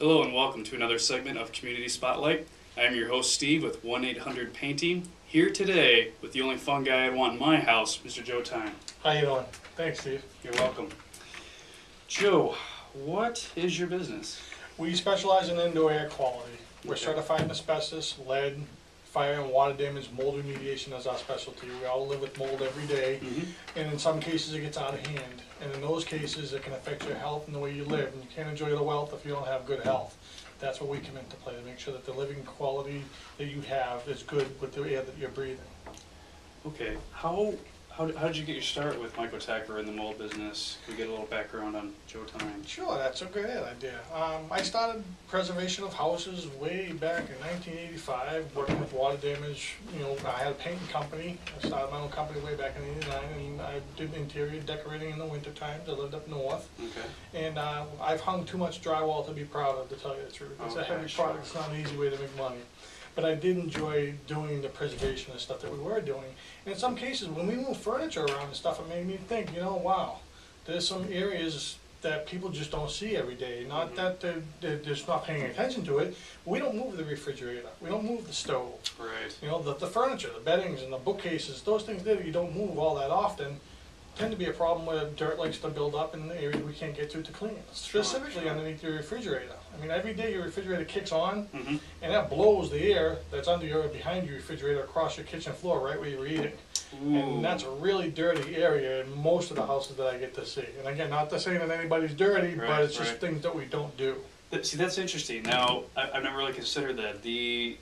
Hello and welcome to another segment of Community Spotlight. I am your host Steve with 1-800-PAINTING, here today with the only fun guy I'd want in my house, Mr. Joe Tine. How you doing? Thanks, Steve. You're welcome. Joe, what is your business? We specialize in indoor air quality. We're certified in asbestos, lead, fire and water damage, mold remediation is our specialty. We all live with mold every day, and in some cases it gets out of hand. And in those cases it can affect your health and the way you live, and you can't enjoy the wealth if you don't have good health. That's where we come into play, to make sure that the living quality that you have is good with the air that you're breathing. Okay, how did you get your start with Myco-Tek or in the mold business? Can we get a little background on Joe Tine? Sure, that's a great idea. I started preservation of houses way back in 1985, working with water damage. You know, I had a painting company. I started my own company way back in '89, and I did interior decorating in the winter times. I lived up north. Okay. And I've hung too much drywall to be proud of, to tell you the truth. It's a heavy product. It's not an easy way to make money. But I did enjoy doing the preservation and stuff that we were doing. And in some cases, when we moved furniture around and stuff, it made me think, you know, wow, there's some areas that people just don't see every day. Not that they're just not paying attention to it. We don't move the refrigerator. We don't move the stove. Right. You know, the furniture, the beddings and the bookcases, those things there that you don't move all that often tend to be a problem where dirt likes to build up in the areas we can't get to clean, specifically underneath your refrigerator. I mean, every day your refrigerator kicks on, and that blows the air that's under your, behind your refrigerator across your kitchen floor right where you're eating. And that's a really dirty area in most of the houses that I get to see. And again, not to say that anybody's dirty, but it's just things that we don't do. See, that's interesting. Now, I've never really considered that. The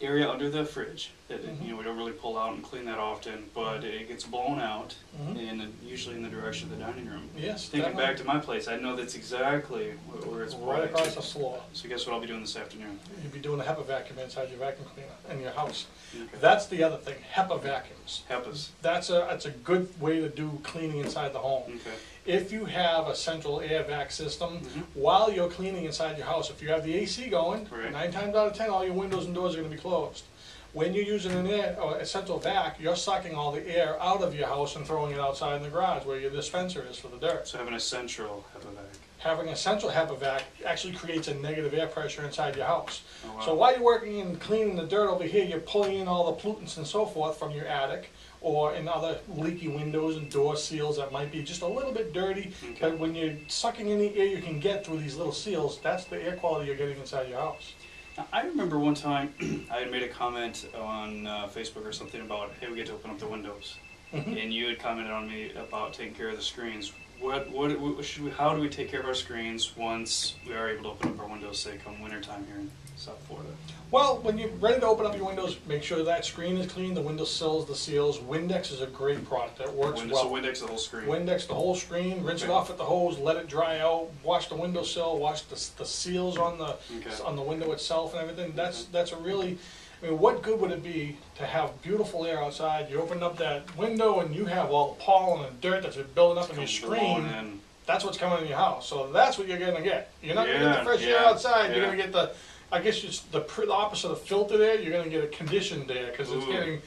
area under the fridge that you know, we don't really pull out and clean that often, but it gets blown out, and usually in the direction of the dining room. Yes. Thinking back to my place, I know that's exactly where it's right across the floor. So guess what I'll be doing this afternoon? You'll be doing a HEPA vacuum inside your vacuum cleaner in your house. Okay. That's the other thing, HEPA vacuums. HEPAs. That's a good way to do cleaning inside the home. Okay. If you have a central air vac system, while you're cleaning inside your house, if you have the AC going, 9 times out of 10 all your windows and doors are going to be closed. When you're using an air, or a central vac, you're sucking all the air out of your house and throwing it outside in the garage where your dispenser is for the dirt. So having a central HEPA vac. Having a central HEPA vac actually creates a negative air pressure inside your house. Oh, wow. So while you're working and cleaning the dirt over here, you're pulling in all the pollutants and so forth from your attic or in other leaky windows and door seals that might be just a little bit dirty. But when you're sucking any air you can get through these little seals, that's the air quality you're getting inside your house. Now, I remember one time I had made a comment on Facebook or something about, hey, we get to open up the windows. And you had commented on me about taking care of the screens. How do we take care of our screens once we are able to open up our windows, say, come wintertime here in South Florida? Well, when you're ready to open up your windows, make sure that screen is clean, the window sills, the seals. Windex is a great product. That works well. So Windex the whole screen? Windex the whole screen, rinse it off with the hose, let it dry out, wash the windowsill, wash the seals on the window itself and everything. That's a really, I mean, what good would it be to have beautiful air outside? You open up that window and you have all the pollen and dirt that's building up in your screen. That's what's coming in your house. So that's what you're going to get. You're not going to get the fresh air outside. You're going to get the, I guess just the opposite of filtered air. You're going to get a conditioned air because it's getting,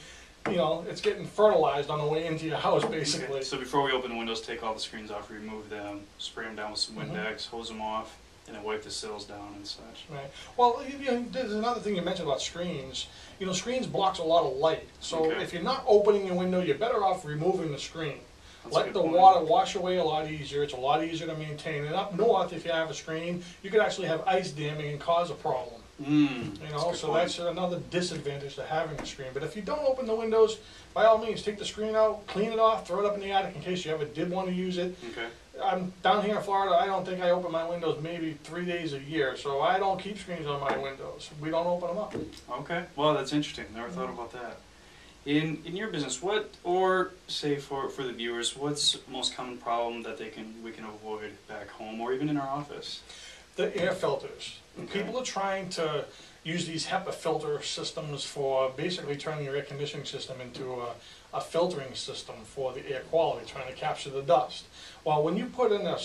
you know, it's getting fertilized on the way into your house basically. Okay. So before we open the windows, take all the screens off, remove them, spray them down with some Windex, hose them off, and then wipe the sills down and such. Right. Well, you know, there's another thing you mentioned about screens. You know, screens blocks a lot of light. So if you're not opening your window, you're better off removing the screen. Let the water wash away a lot easier. It's a lot easier to maintain. And up north, if you have a screen, you could actually have ice damming and cause a problem. You know, so that's another disadvantage to having a screen. But if you don't open the windows, by all means, take the screen out, clean it off, throw it up in the attic in case you ever did want to use it. I'm down here in Florida. I don't think I open my windows maybe 3 days a year, so I don't keep screens on my windows. We don't open them up. Okay, well that's interesting. Never thought about that. In your business, what, or say for the viewers, what's the most common problem that we can avoid back home or even in our office? The air filters. People are trying to use these HEPA filter systems for basically turning your air conditioning system into a filtering system for the air quality, trying to capture the dust. Well, when you put in an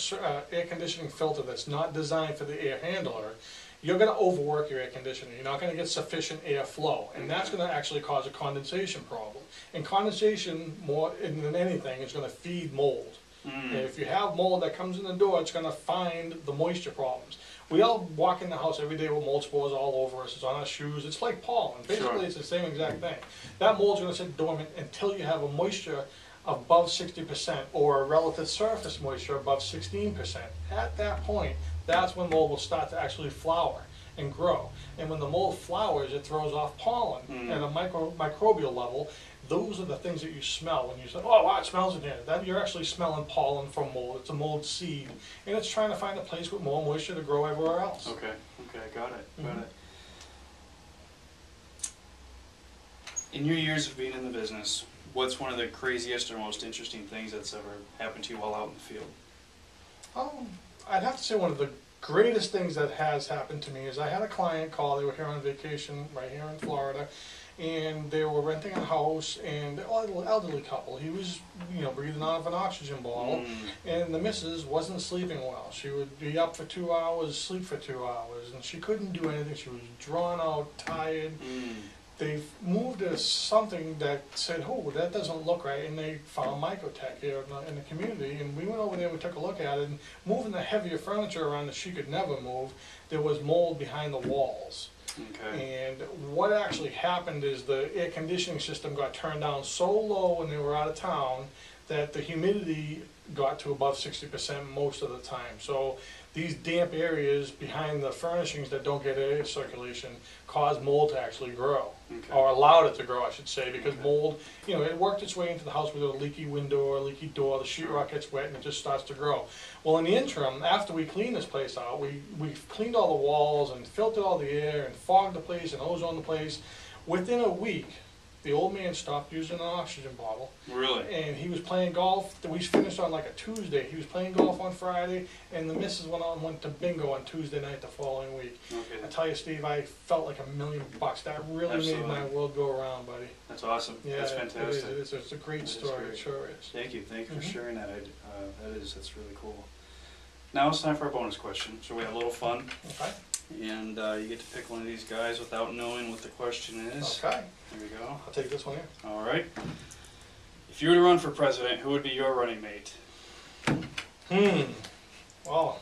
air conditioning filter that's not designed for the air handler, you're going to overwork your air conditioning. You're not going to get sufficient air flow, and that's going to actually cause a condensation problem. And condensation, more than anything, is going to feed mold. And if you have mold that comes in the door, it's going to find the moisture problems. We all walk in the house every day with mold spores all over us. It's on our shoes. It's like pollen. Basically, It's the same exact thing. That mold's going to sit dormant until you have a moisture above 60% or a relative surface moisture above 16%. At that point, that's when mold will start to actually flower and grow. And when the mold flowers, it throws off pollen at a microbial level. Those are the things that you smell when you say, oh, wow, it smells in here. That you're actually smelling pollen from mold. It's a mold seed. And it's trying to find a place with more moisture to grow everywhere else. Okay, got it, got it. In your years of being in the business, what's one of the craziest or most interesting things that's ever happened to you while out in the field? I'd have to say one of the greatest things that has happened to me is I had a client call. They were here on vacation right here in Florida, and they were renting a house, and an elderly couple. He was, breathing out of an oxygen bottle, and the missus wasn't sleeping well. She would be up for 2 hours, sleep for 2 hours, and she couldn't do anything. She was drawn out, tired. They moved to something that said, oh, that doesn't look right, and they found Myco-Tek here in the community, and we went over there and we took a look at it, and moving the heavier furniture around that she could never move, there was mold behind the walls. Okay. And what actually happened is the air conditioning system got turned down so low when they were out of town that the humidity got to above 60% most of the time. So these damp areas behind the furnishings that don't get air circulation cause mold to actually grow, or allowed it to grow, I should say, because mold, it worked its way into the house with a leaky window or a leaky door. The sheetrock gets wet and it just starts to grow. Well, in the interim, after we cleaned this place out, we cleaned all the walls and filtered all the air and fogged the place and ozoned the place. Within a week, the old man stopped using an oxygen bottle. Really? And he was playing golf. We finished on like a Tuesday. He was playing golf on Friday, and the missus went to bingo on Tuesday night the following week. Okay. I tell you, Steve, I felt like $1,000,000. That really made my world go around, buddy. That's awesome. Yeah, that's fantastic. It is. It's a great story. It sure is. Thank you for sharing that. That's really cool. Now it's time for our bonus question. So we have a little fun. Okay. And you get to pick one of these guys without knowing what the question is. Okay. There we go. I'll take this one here. All right. If you were to run for president, who would be your running mate? Well,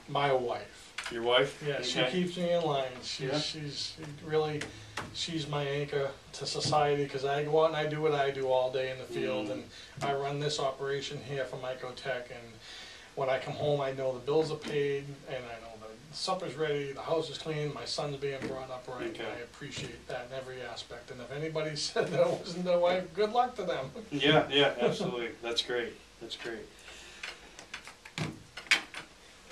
my wife. Your wife? Yeah, okay. She keeps me in line. She's my anchor to society, because I go out and I do what I do all day in the field, and I run this operation here for Myco-Tek, and when I come home I know the bills are paid, and I know the supper's ready, the house is clean, my son's being brought up right. Okay. I appreciate that in every aspect, and if anybody said that wasn't their wife, good luck to them. Yeah, absolutely. That's great. That's great.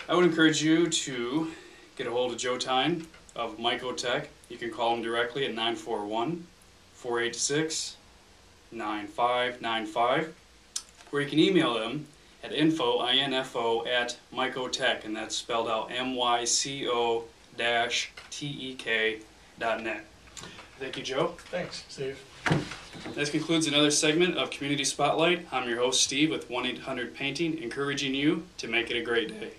I would encourage you to get a hold of Joe Tine of Myco-Tek. You can call him directly at 941-486-9595, or you can email him at info@myco-tek, and that's spelled out myco-tek.net. Thank you, Joe. Thanks, Steve. This concludes another segment of Community Spotlight. I'm your host, Steve, with 1-800-PAINTING, encouraging you to make it a great day.